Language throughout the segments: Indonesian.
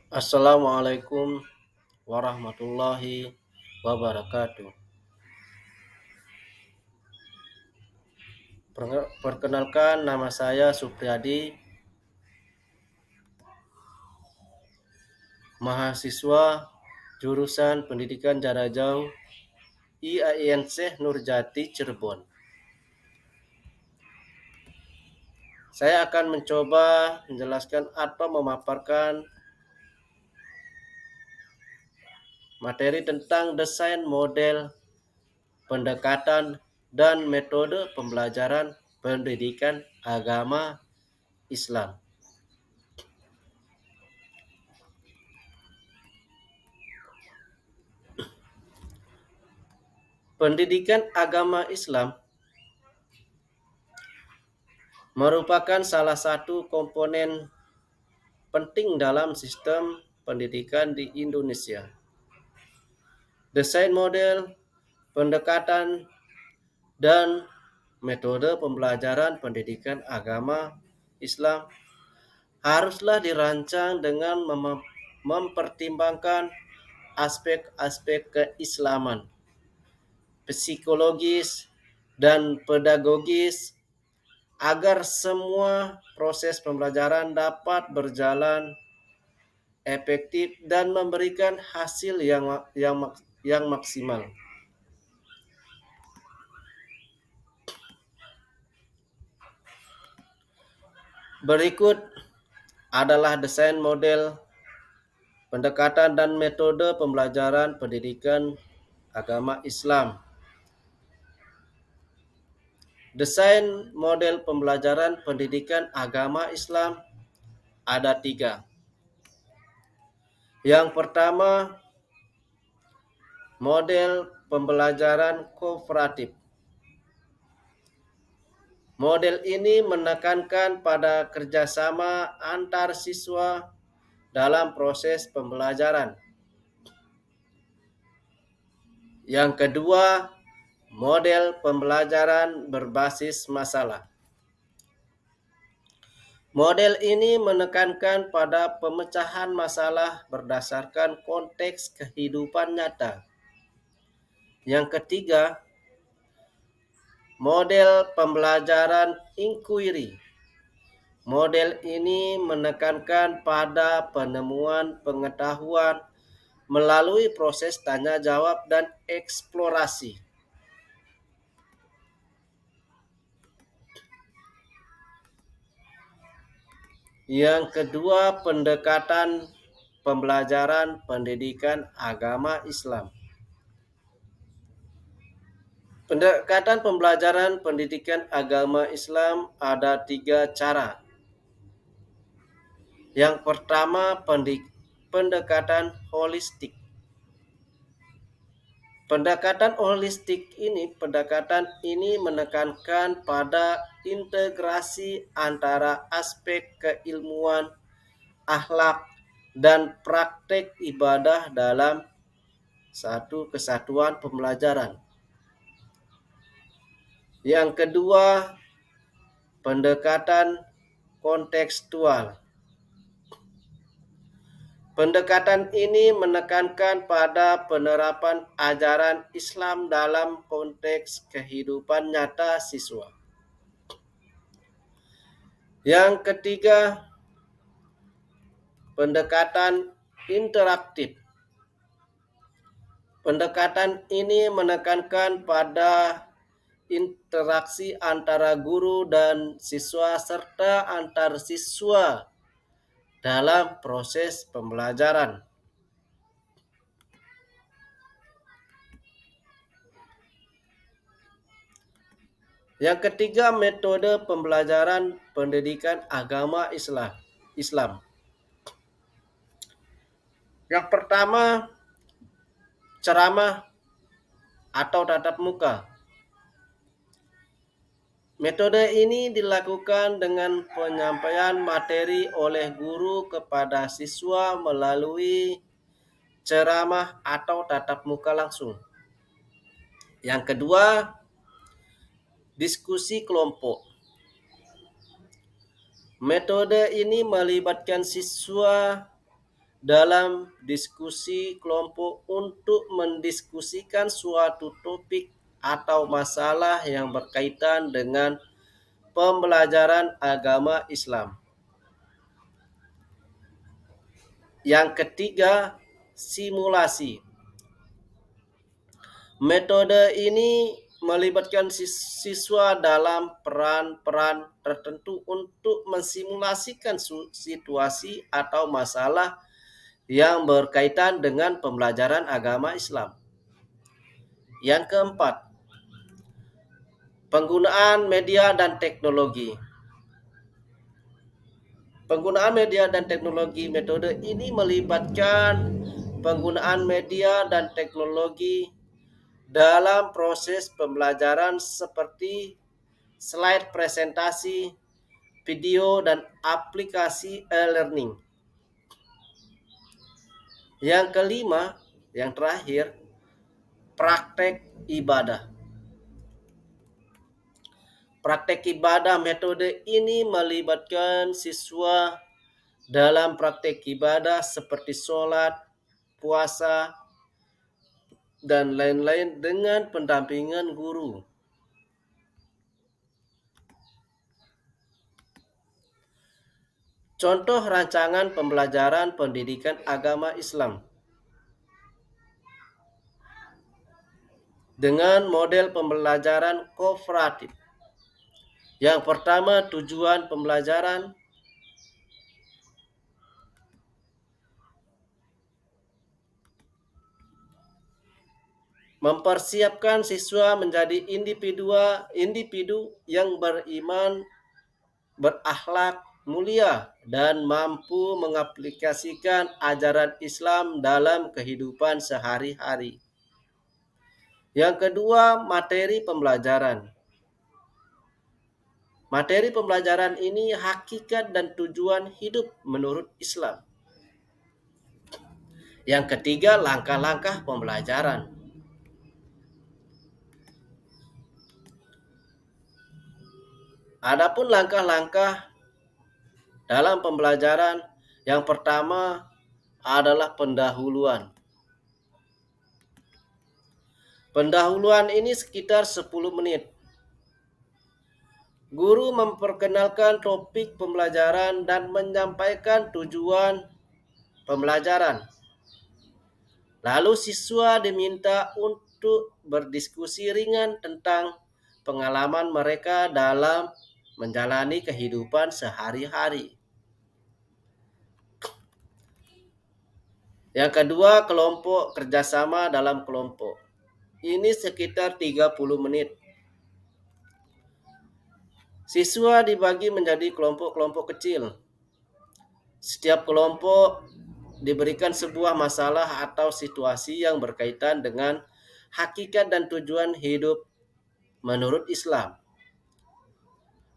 Assalamualaikum warahmatullahi wabarakatuh. Perkenalkan, nama saya Supriyadi, mahasiswa jurusan Pendidikan Jarak Jauh IAIN Syekh Nurjati Cirebon. Saya akan mencoba menjelaskan atau memaparkan materi tentang desain model, pendekatan, dan metode pembelajaran pendidikan agama Islam. Pendidikan agama Islam merupakan salah satu komponen penting dalam sistem pendidikan di Indonesia. Desain model, pendekatan, dan metode pembelajaran pendidikan agama Islam haruslah dirancang dengan mempertimbangkan aspek-aspek keislaman, psikologis, dan pedagogis agar semua proses pembelajaran dapat berjalan efektif dan memberikan hasil yang maksimal. Berikut adalah desain model, pendekatan dan metode pembelajaran pendidikan agama Islam. Desain model pembelajaran pendidikan agama Islam ada 3. Yang pertama, model pembelajaran kooperatif. Model ini menekankan pada kerjasama antar siswa dalam proses pembelajaran. Yang kedua, model pembelajaran berbasis masalah. Model ini menekankan pada pemecahan masalah berdasarkan konteks kehidupan nyata. Yang ketiga, model pembelajaran inquiry. Model ini menekankan pada penemuan pengetahuan melalui proses tanya jawab dan eksplorasi. Yang kedua, pendekatan pembelajaran pendidikan agama Islam. Pendekatan pembelajaran pendidikan agama Islam ada 3 cara. Yang pertama, pendekatan holistik. Pendekatan ini menekankan pada integrasi antara aspek keilmuan, akhlak, dan praktek ibadah dalam satu kesatuan pembelajaran. Yang kedua, pendekatan kontekstual. Pendekatan ini menekankan pada penerapan ajaran Islam dalam konteks kehidupan nyata siswa. Yang ketiga, pendekatan interaktif. Pendekatan ini menekankan pada interaksi antara guru dan siswa serta antar siswa dalam proses pembelajaran. Yang ketiga, metode pembelajaran pendidikan agama Islam. Yang pertama, ceramah atau tatap muka. Metode ini dilakukan dengan penyampaian materi oleh guru kepada siswa melalui ceramah atau tatap muka langsung. Yang kedua, diskusi kelompok. Metode ini melibatkan siswa dalam diskusi kelompok untuk mendiskusikan suatu topik atau masalah yang berkaitan dengan pembelajaran agama Islam. Yang ketiga, simulasi. Metode ini melibatkan siswa dalam peran-peran tertentu untuk mensimulasikan situasi atau masalah yang berkaitan dengan pembelajaran agama Islam. Yang keempat, penggunaan media dan teknologi. Penggunaan media dan teknologi, metode ini melibatkan penggunaan media dan teknologi dalam proses pembelajaran seperti slide presentasi, video, dan aplikasi e-learning. Yang kelima, yang terakhir, praktek ibadah. Praktek ibadah, metode ini melibatkan siswa dalam praktek ibadah seperti sholat, puasa, dan lain-lain dengan pendampingan guru. Contoh rancangan pembelajaran pendidikan agama Islam dengan model pembelajaran kooperatif. Yang pertama, tujuan pembelajaran. Mempersiapkan siswa menjadi individu yang beriman, berakhlak mulia, dan mampu mengaplikasikan ajaran Islam dalam kehidupan sehari-hari. Yang kedua, materi pembelajaran. Materi pembelajaran ini hakikat dan tujuan hidup menurut Islam. Yang ketiga, langkah-langkah pembelajaran. Adapun langkah-langkah dalam pembelajaran, yang pertama adalah pendahuluan. Pendahuluan ini sekitar 10 menit. Guru memperkenalkan topik pembelajaran dan menyampaikan tujuan pembelajaran. Lalu siswa diminta untuk berdiskusi ringan tentang pengalaman mereka dalam menjalani kehidupan sehari-hari. Yang kedua, kelompok kerjasama dalam kelompok. Ini sekitar 30 menit. Siswa dibagi menjadi kelompok-kelompok kecil. Setiap kelompok diberikan sebuah masalah atau situasi yang berkaitan dengan hakikat dan tujuan hidup menurut Islam.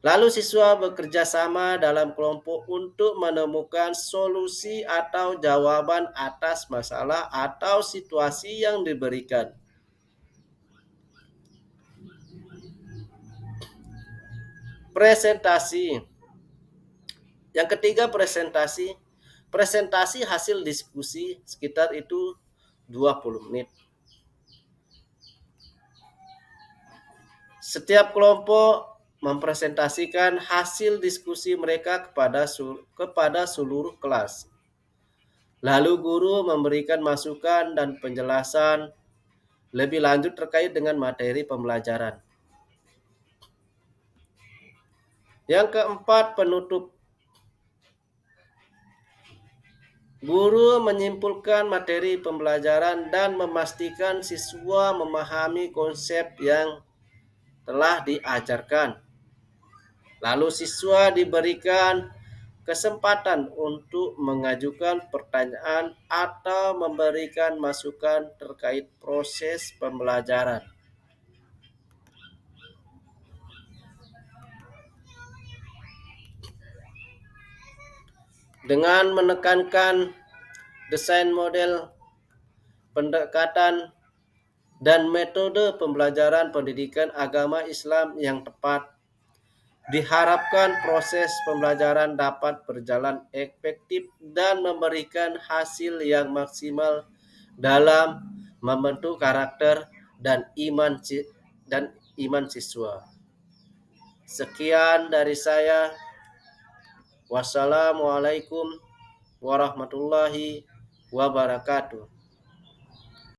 Lalu siswa bekerja sama dalam kelompok untuk menemukan solusi atau jawaban atas masalah atau situasi yang diberikan. Presentasi. Yang ketiga, presentasi. Presentasi hasil diskusi sekitar itu 20 menit. Setiap kelompok mempresentasikan hasil diskusi mereka kepada seluruh kelas. Lalu guru memberikan masukan dan penjelasan lebih lanjut terkait dengan materi pembelajaran. Yang keempat, penutup. Guru menyimpulkan materi pembelajaran dan memastikan siswa memahami konsep yang telah diajarkan. Lalu siswa diberikan kesempatan untuk mengajukan pertanyaan atau memberikan masukan terkait proses pembelajaran. Dengan menekankan desain model pendekatan dan metode pembelajaran pendidikan agama Islam yang tepat, Diharapkan proses pembelajaran dapat berjalan efektif dan memberikan hasil yang maksimal dalam membentuk karakter dan iman siswa. Sekian dari saya. Wassalamualaikum warahmatullahi wabarakatuh.